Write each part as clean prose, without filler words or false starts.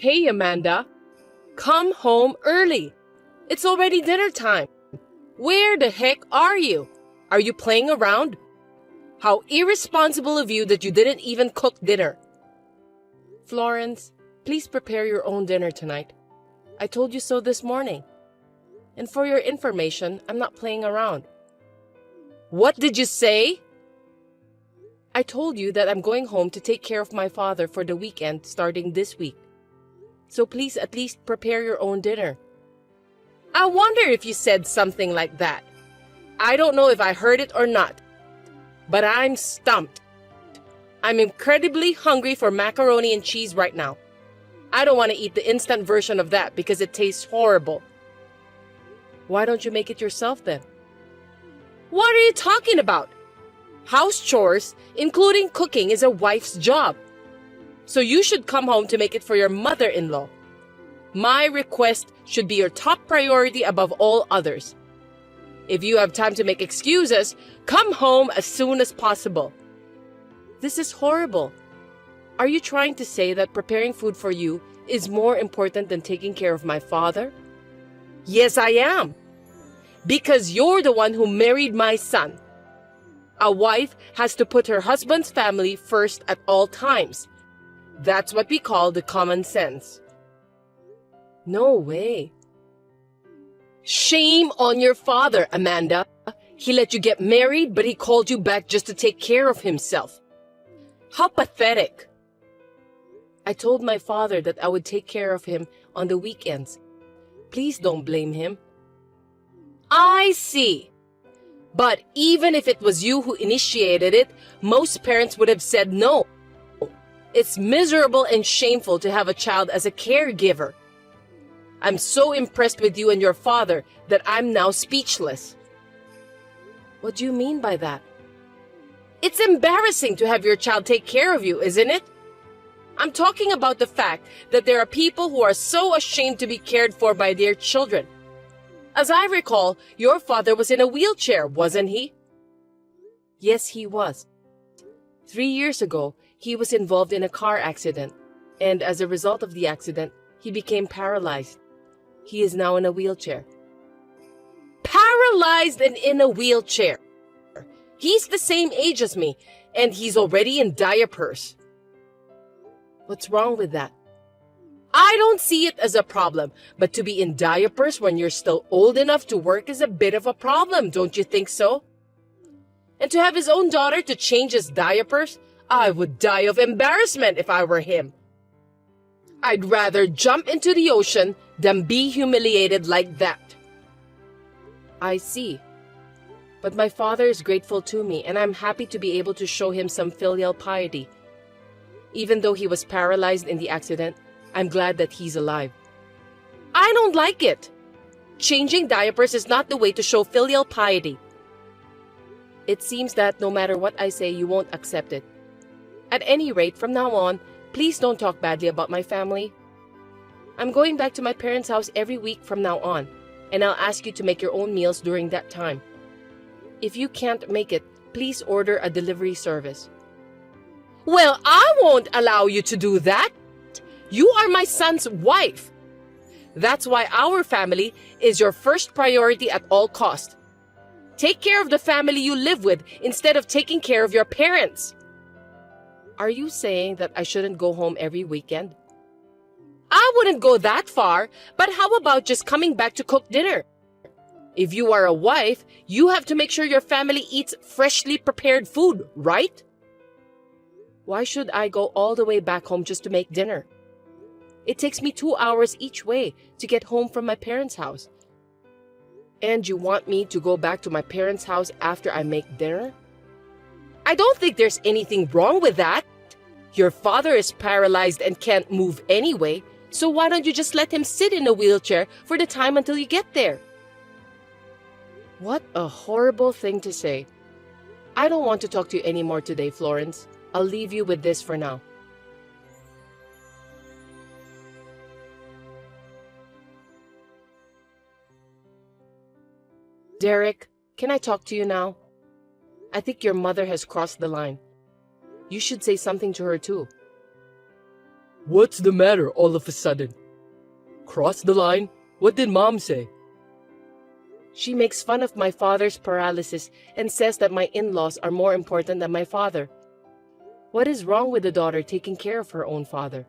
Hey, Amanda, come home early. It's already dinner time. Where the heck are you? Are you playing around? How irresponsible of you that you didn't even cook dinner. Florence, please prepare your own dinner tonight. I told you so this morning. And for your information, I'm not playing around. What did you say? I told you that I'm going home to take care of my father for the weekend starting this week. So please at least prepare your own dinner. I wonder if you said something like that. I don't know if I heard it or not, but I'm stumped. I'm incredibly hungry for macaroni and cheese right now. I don't want to eat the instant version of that because it tastes horrible. Why don't you make it yourself then? What are you talking about? House chores, including cooking, is a wife's job. So you should come home to make it for your mother-in-law. My request should be your top priority above all others. If you have time to make excuses, come home as soon as possible. This is horrible. Are you trying to say that preparing food for you is more important than taking care of my father? Yes, I am. Because you're the one who married my son. A wife has to put her husband's family first at all times. That's what we call the common sense. No way. Shame on your father, Amanda. He let you get married, but he called you back just to take care of himself. How pathetic. I told my father that I would take care of him on the weekends. Please don't blame him. I see. But even if it was you who initiated it, most parents would have said no. It's miserable and shameful to have a child as a caregiver. I'm so impressed with you and your father that I'm now speechless. What do you mean by that? It's embarrassing to have your child take care of you, isn't it? I'm talking about the fact that there are people who are so ashamed to be cared for by their children. As I recall, your father was in a wheelchair, wasn't he? Yes, he was. 3 years ago, he was involved in a car accident, and as a result of the accident, he became paralyzed. He is now in a wheelchair. Paralyzed and in a wheelchair. He's the same age as me, and he's already in diapers. What's wrong with that? I don't see it as a problem, but to be in diapers when you're still old enough to work is a bit of a problem, don't you think so? And to have his own daughter to change his diapers, I would die of embarrassment if I were him. I'd rather jump into the ocean than be humiliated like that. I see. But my father is grateful to me, and I'm happy to be able to show him some filial piety. Even though he was paralyzed in the accident, I'm glad that he's alive. I don't like it. Changing diapers is not the way to show filial piety. It seems that no matter what I say, you won't accept it. At any rate, from now on, please don't talk badly about my family. I'm going back to my parents' house every week from now on, and I'll ask you to make your own meals during that time. If you can't make it, please order a delivery service. Well, I won't allow you to do that. You are my son's wife. That's why our family is your first priority at all costs. Take care of the family you live with instead of taking care of your parents. Are you saying that I shouldn't go home every weekend? I wouldn't go that far, but how about just coming back to cook dinner? If you are a wife, you have to make sure your family eats freshly prepared food, right? Why should I go all the way back home just to make dinner? It takes me 2 hours each way to get home from my parents' house. And you want me to go back to my parents' house after I make dinner? I don't think there's anything wrong with that. Your father is paralyzed and can't move anyway, so why don't you just let him sit in a wheelchair for the time until you get there? What a horrible thing to say. I don't want to talk to you anymore today, Florence. I'll leave you with this for now. Derek, can I talk to you now? I think your mother has crossed the line. You should say something to her too. What's the matter all of a sudden? Cross the line? What did Mom say? She makes fun of my father's paralysis and says that my in-laws are more important than my father. What is wrong with the daughter taking care of her own father?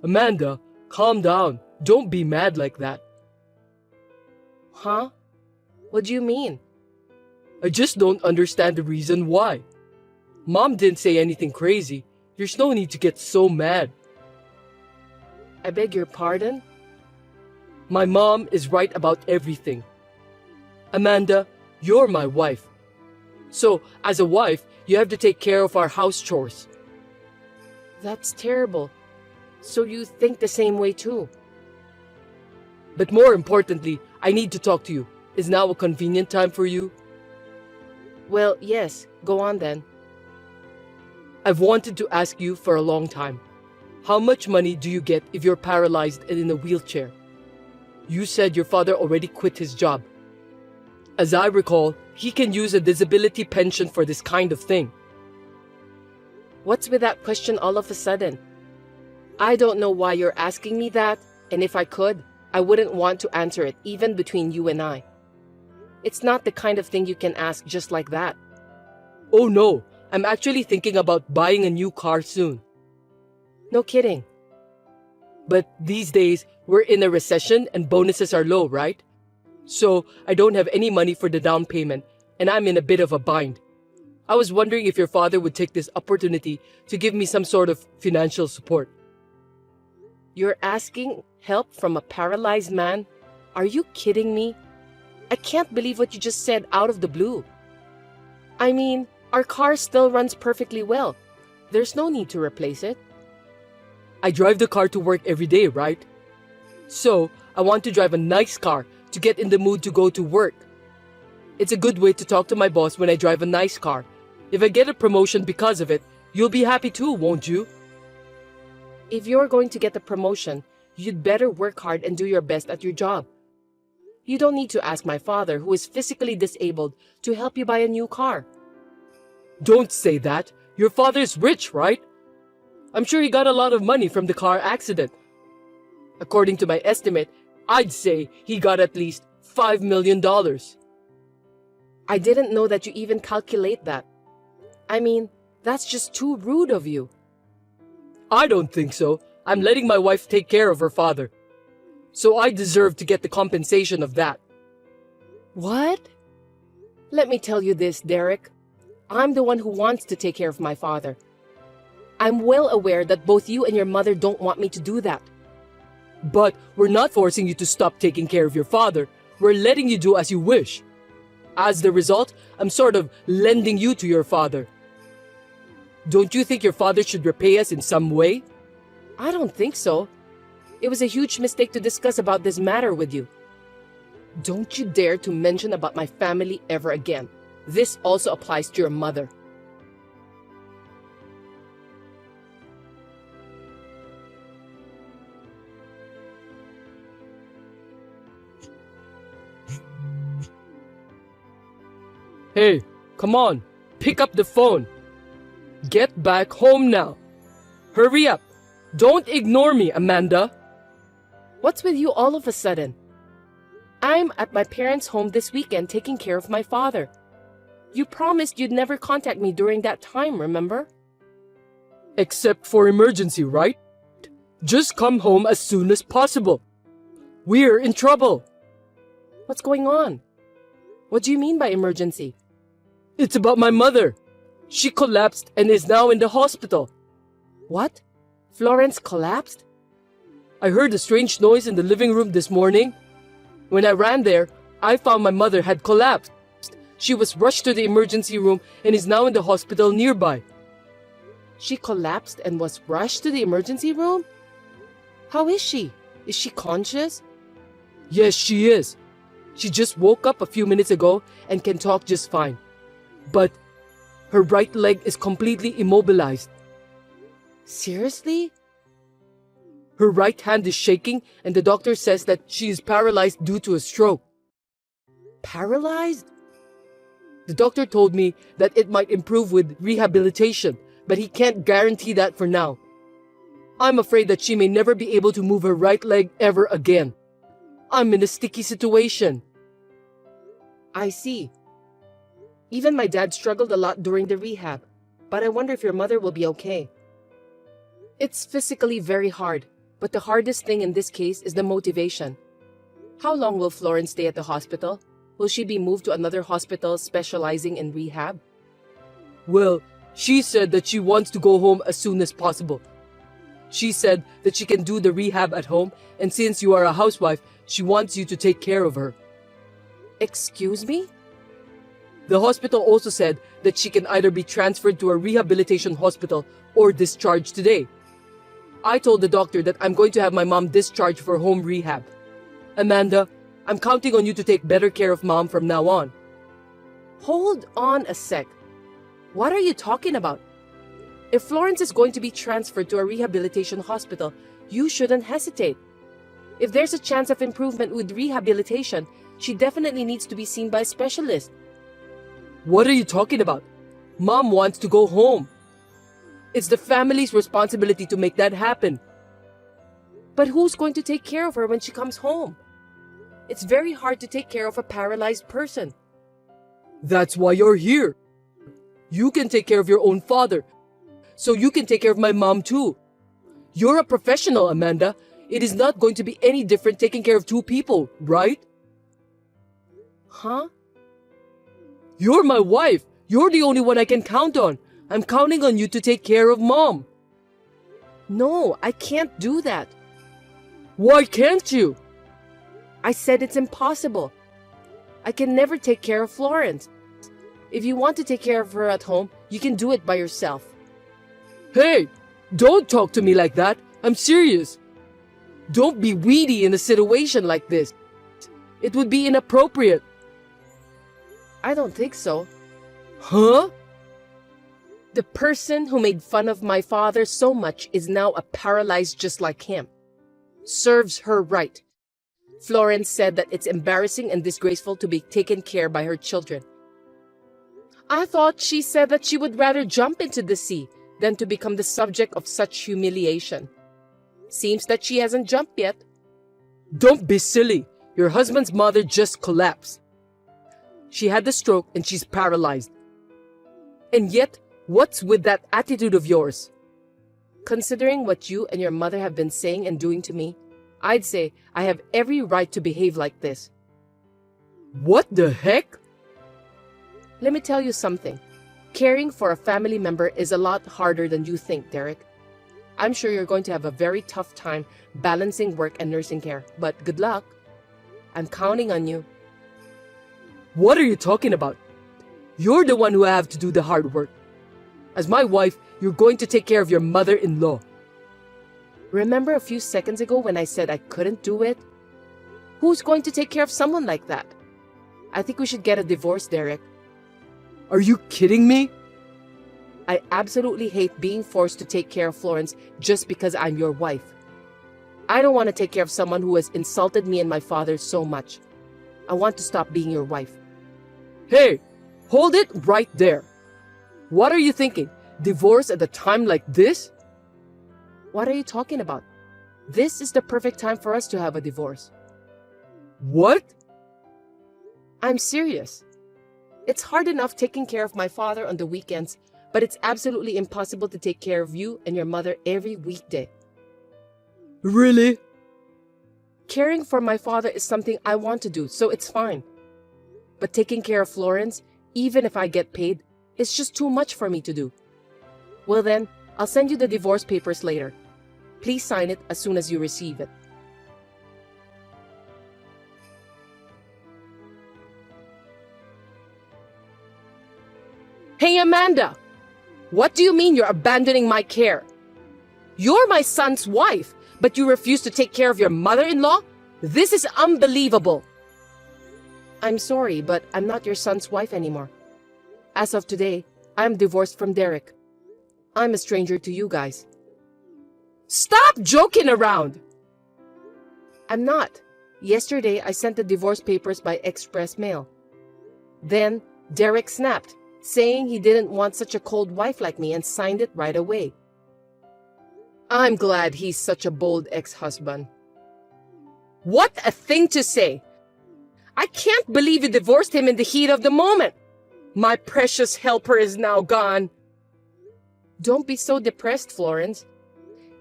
Amanda, calm down. Don't be mad like that. Huh? What do you mean? I just don't understand the reason why. Mom didn't say anything crazy. There's no need to get so mad. I beg your pardon? My mom is right about everything. Amanda, you're my wife. So, as a wife, you have to take care of our house chores. That's terrible. So you think the same way too? But more importantly, I need to talk to you. Is now a convenient time for you? Well, yes. Go on then. I've wanted to ask you for a long time. How much money do you get if you're paralyzed and in a wheelchair? You said your father already quit his job. As I recall, he can use a disability pension for this kind of thing. What's with that question all of a sudden? I don't know why you're asking me that, and if I could, I wouldn't want to answer it even between you and I. It's not the kind of thing you can ask just like that. Oh no, I'm actually thinking about buying a new car soon. No kidding. But these days, we're in a recession and bonuses are low, right? So I don't have any money for the down payment, and I'm in a bit of a bind. I was wondering if your father would take this opportunity to give me some sort of financial support. You're asking help from a paralyzed man? Are you kidding me? I can't believe what you just said out of the blue. I mean, our car still runs perfectly well. There's no need to replace it. I drive the car to work every day, right? So, I want to drive a nice car to get in the mood to go to work. It's a good way to talk to my boss when I drive a nice car. If I get a promotion because of it, you'll be happy too, won't you? If you're going to get the promotion, you'd better work hard and do your best at your job. You don't need to ask my father, who is physically disabled, to help you buy a new car. Don't say that. Your father's rich, right? I'm sure he got a lot of money from the car accident. According to my estimate, I'd say he got at least $5 million. I didn't know that you even calculate that. I mean, that's just too rude of you. I don't think so. I'm letting my wife take care of her father. So I deserve to get the compensation of that. What? Let me tell you this, Derek. I'm the one who wants to take care of my father. I'm well aware that both you and your mother don't want me to do that. But we're not forcing you to stop taking care of your father. We're letting you do as you wish. As the result, I'm sort of lending you to your father. Don't you think your father should repay us in some way? I don't think so. It was a huge mistake to discuss about this matter with you. Don't you dare to mention about my family ever again. This also applies to your mother. Hey, come on, pick up the phone. Get back home now. Hurry up. Don't ignore me, Amanda. What's with you all of a sudden? I'm at my parents' home this weekend taking care of my father. You promised you'd never contact me during that time, remember? Except for emergency, right? Just come home as soon as possible. We're in trouble. What's going on? What do you mean by emergency? It's about my mother. She collapsed and is now in the hospital. What? Florence collapsed? I heard a strange noise in the living room this morning. When I ran there, I found my mother had collapsed. She was rushed to the emergency room and is now in the hospital nearby. She collapsed and was rushed to the emergency room? How is she? Is she conscious? Yes, she is. She just woke up a few minutes ago and can talk just fine. But her right leg is completely immobilized. Seriously? Her right hand is shaking and the doctor says that she is paralyzed due to a stroke. Paralyzed? The doctor told me that it might improve with rehabilitation, but he can't guarantee that for now. I'm afraid that she may never be able to move her right leg ever again. I'm in a sticky situation. I see. Even my dad struggled a lot during the rehab, but I wonder if your mother will be okay. It's physically very hard, but the hardest thing in this case is the motivation. How long will Florence stay at the hospital? Will she be moved to another hospital specializing in rehab? Well, she said that she wants to go home as soon as possible. She said that she can do the rehab at home, and since you are a housewife, she wants you to take care of her. Excuse me? The hospital also said that she can either be transferred to a rehabilitation hospital or discharged today. I told the doctor that I'm going to have my mom discharged for home rehab. Amanda, I'm counting on you to take better care of Mom from now on. Hold on a sec. What are you talking about? If Florence is going to be transferred to a rehabilitation hospital, you shouldn't hesitate. If there's a chance of improvement with rehabilitation, she definitely needs to be seen by a specialist. What are you talking about? Mom wants to go home. It's the family's responsibility to make that happen. But who's going to take care of her when she comes home? It's very hard to take care of a paralyzed person. That's why you're here. You can take care of your own father, so you can take care of my mom too. You're a professional, Amanda. It is not going to be any different taking care of two people, right? Huh? You're my wife. You're the only one I can count on. I'm counting on you to take care of Mom. No, I can't do that. Why can't you? I said it's impossible. I can never take care of Florence. If you want to take care of her at home, you can do it by yourself. Hey, don't talk to me like that. I'm serious. Don't be weedy in a situation like this. It would be inappropriate. I don't think so. Huh? The person who made fun of my father so much is now a paralyzed just like him. Serves her right. Florence said that it's embarrassing and disgraceful to be taken care by her children. I thought she said that she would rather jump into the sea than to become the subject of such humiliation. Seems that she hasn't jumped yet. Don't be silly. Your husband's mother just collapsed. She had the stroke and she's paralyzed. And yet, what's with that attitude of yours? Considering what you and your mother have been saying and doing to me, I'd say I have every right to behave like this. What the heck? Let me tell you something. Caring for a family member is a lot harder than you think, Derek. I'm sure you're going to have a very tough time balancing work and nursing care, but good luck. I'm counting on you. What are you talking about? You're the one who have to do the hard work. As my wife, you're going to take care of your mother-in-law. Remember a few seconds ago when I said I couldn't do it? Who's going to take care of someone like that? I think we should get a divorce, Derek. Are you kidding me? I absolutely hate being forced to take care of Florence just because I'm your wife. I don't want to take care of someone who has insulted me and my father so much. I want to stop being your wife. Hey, hold it right there. What are you thinking? Divorce at a time like this? What are you talking about? This is the perfect time for us to have a divorce. What? I'm serious. It's hard enough taking care of my father on the weekends, but it's absolutely impossible to take care of you and your mother every weekday. Really? Caring for my father is something I want to do, so it's fine. But taking care of Florence, even if I get paid, is just too much for me to do. Well then, I'll send you the divorce papers later. Please sign it as soon as you receive it. Hey, Amanda! What do you mean you're abandoning my care? You're my son's wife, but you refuse to take care of your mother-in-law? This is unbelievable. I'm sorry, but I'm not your son's wife anymore. As of today, I'm divorced from Derek. I'm a stranger to you guys. Stop joking around! I'm not. Yesterday, I sent the divorce papers by express mail. Then, Derek snapped, saying he didn't want such a cold wife like me and signed it right away. I'm glad he's such a bold ex-husband. What a thing to say! I can't believe you divorced him in the heat of the moment. My precious helper is now gone. Don't be so depressed, Florence.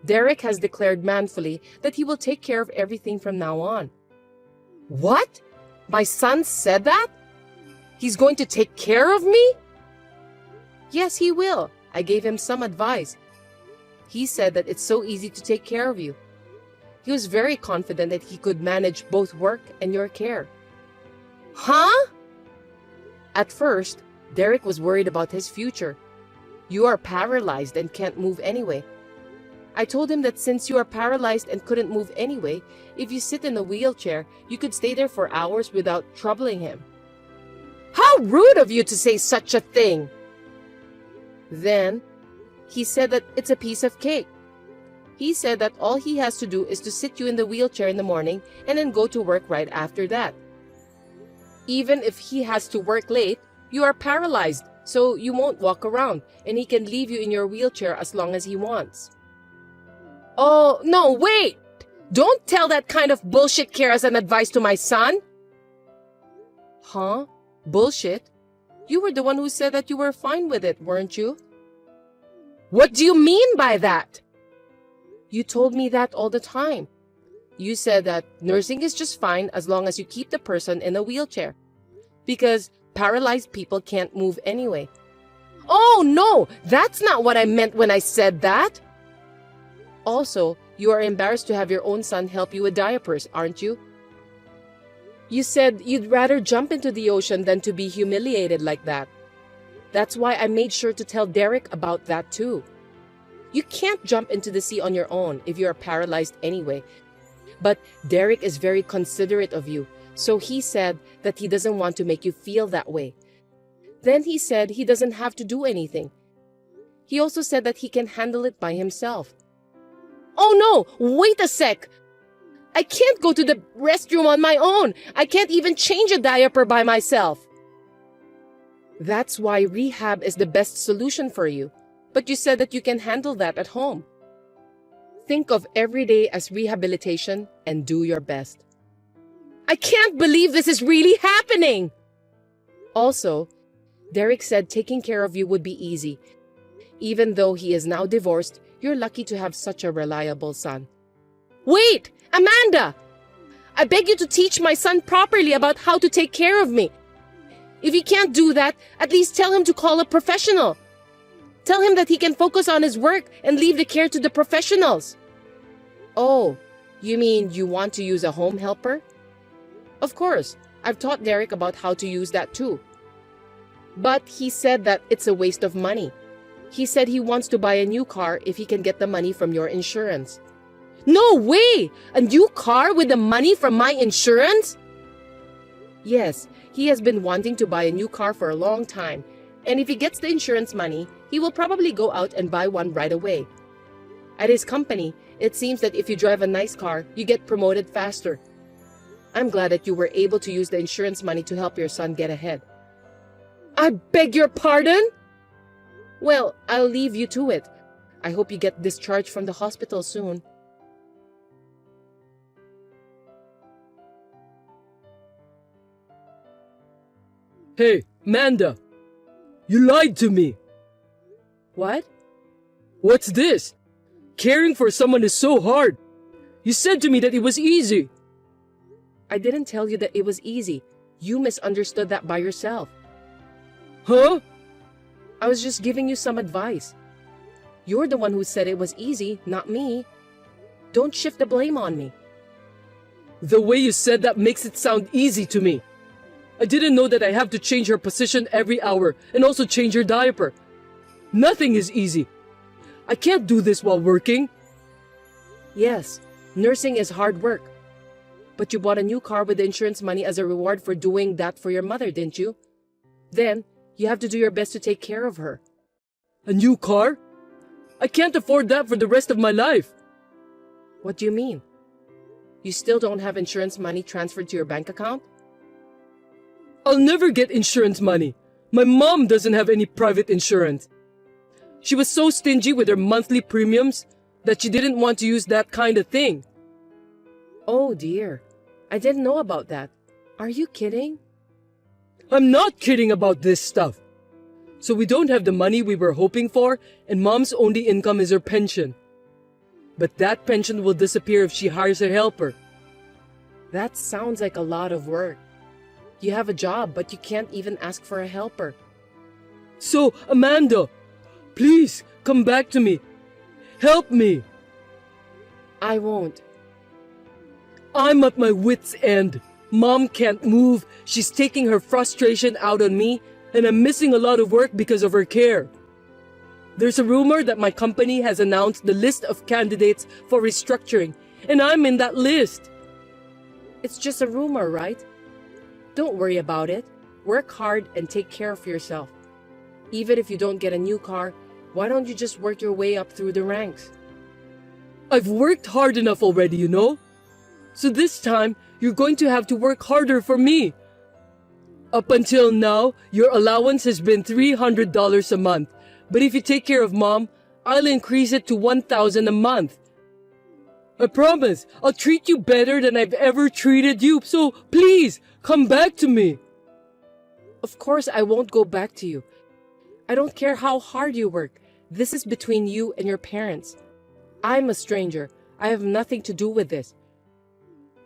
Derek has declared manfully that he will take care of everything from now on. What? My son said that? He's going to take care of me? Yes, he will. I gave him some advice. He said that it's so easy to take care of you. He was very confident that he could manage both work and your care. Huh? At first, Derek was worried about his future. You are paralyzed and can't move anyway. I told him that since you are paralyzed and couldn't move anyway, if you sit in a wheelchair, you could stay there for hours without troubling him. How rude of you to say such a thing! Then, he said that it's a piece of cake. He said that all he has to do is to sit you in the wheelchair in the morning and then go to work right after that. Even if he has to work late, you are paralyzed, so you won't walk around, and he can leave you in your wheelchair as long as he wants. Oh, no, wait! Don't tell that kind of bullshit care as an advice to my son! Huh? Bullshit? You were the one who said that you were fine with it, weren't you? What do you mean by that? You told me that all the time. You said that nursing is just fine as long as you keep the person in a wheelchair. Because paralyzed people can't move anyway. Oh, no! That's not what I meant when I said that! Also, you are embarrassed to have your own son help you with diapers, aren't you? You said you'd rather jump into the ocean than to be humiliated like that. That's why I made sure to tell Derek about that too. You can't jump into the sea on your own if you are paralyzed anyway. But Derek is very considerate of you, so he said that he doesn't want to make you feel that way. Then he said he doesn't have to do anything. He also said that he can handle it by himself. Oh no! Wait a sec! I can't go to the restroom on my own! I can't even change a diaper by myself! That's why rehab is the best solution for you. But you said that you can handle that at home. Think of every day as rehabilitation and do your best. I can't believe this is really happening! Also, Derek said taking care of you would be easy. Even though he is now divorced, you're lucky to have such a reliable son. Wait! Amanda! I beg you to teach my son properly about how to take care of me. If you can't do that, at least tell him to call a professional. Tell him that he can focus on his work and leave the care to the professionals. Oh, you mean you want to use a home helper? Of course, I've taught Derek about how to use that too. But he said that it's a waste of money. He said he wants to buy a new car if he can get the money from your insurance. No way! A new car with the money from my insurance? Yes, he has been wanting to buy a new car for a long time. And if he gets the insurance money, he will probably go out and buy one right away. At his company, it seems that if you drive a nice car, you get promoted faster. I'm glad that you were able to use the insurance money to help your son get ahead. I beg your pardon? Well, I'll leave you to it. I hope you get discharged from the hospital soon. Hey, Amanda! You lied to me! What? What's this? Caring for someone is so hard. You said to me that it was easy. I didn't tell you that it was easy. You misunderstood that by yourself. Huh? I was just giving you some advice. You're the one who said it was easy, not me. Don't shift the blame on me. The way you said that makes it sound easy to me. I didn't know that I have to change her position every hour and also change her diaper. Nothing is easy. I can't do this while working. Yes, nursing is hard work. But you bought a new car with the insurance money as a reward for doing that for your mother, didn't you? Then, you have to do your best to take care of her. A new car? I can't afford that for the rest of my life. What do you mean? You still don't have insurance money transferred to your bank account? I'll never get insurance money. My mom doesn't have any private insurance. She was so stingy with her monthly premiums. that she didn't want to use that kind of thing. Oh dear. I didn't know about that. Are you kidding? I'm not kidding about this stuff. So we don't have the money we were hoping for, and Mom's only income is her pension. But that pension will disappear if she hires a helper. That sounds like a lot of work. You have a job, but you can't even ask for a helper. So, Amanda, please come back to me. Help me. I won't. I'm at my wit's end. Mom can't move. She's taking her frustration out on me, and I'm missing a lot of work because of her care. There's a rumor that my company has announced the list of candidates for restructuring, and I'm in that list. It's just a rumor, right? Don't worry about it. Work hard and take care of yourself. Even if you don't get a new car, why don't you just work your way up through the ranks? I've worked hard enough already, you know? So this time, you're going to have to work harder for me. Up until now, your allowance has been $300 a month. But if you take care of Mom, I'll increase it to $1,000 a month. I promise, I'll treat you better than I've ever treated you, so please, come back to me. Of course I won't go back to you. I don't care how hard you work. This is between you and your parents. I'm a stranger. I have nothing to do with this.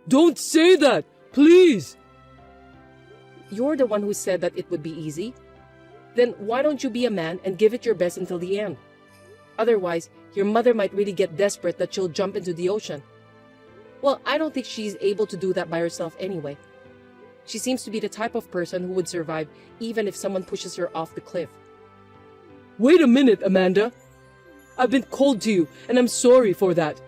Don't say that, please. You're the one who said that it would be easy. Then why don't you be a man and give it your best until the end? Otherwise, your mother might really get desperate that she'll jump into the ocean. Well, I don't think she's able to do that by herself anyway. She seems to be the type of person who would survive even if someone pushes her off the cliff. Wait a minute, Amanda. I've been cold to you, and I'm sorry for that.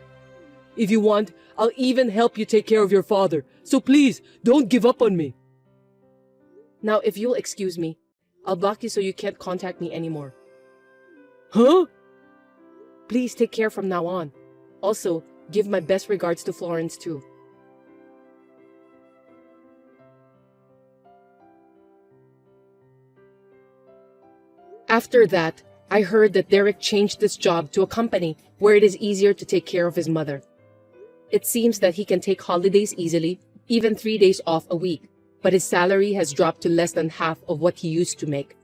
If you want, I'll even help you take care of your father. So please, don't give up on me. Now, if you'll excuse me, I'll block you so you can't contact me anymore. Huh? Please take care from now on. Also, give my best regards to Florence too. After that, I heard that Derek changed his job to a company where it is easier to take care of his mother. It seems that he can take holidays easily, even 3 days off a week, but his salary has dropped to less than half of what he used to make.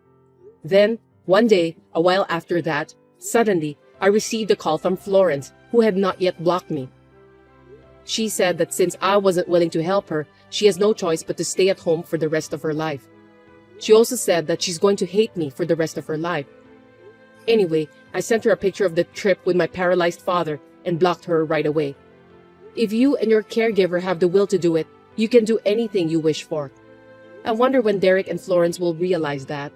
Then, one day, a while after that, suddenly, I received a call from Florence, who had not yet blocked me. She said that since I wasn't willing to help her, she has no choice but to stay at home for the rest of her life. She also said that she's going to hate me for the rest of her life. Anyway, I sent her a picture of the trip with my paralyzed father and blocked her right away. If you and your caregiver have the will to do it, you can do anything you wish for. I wonder when Derek and Florence will realize that.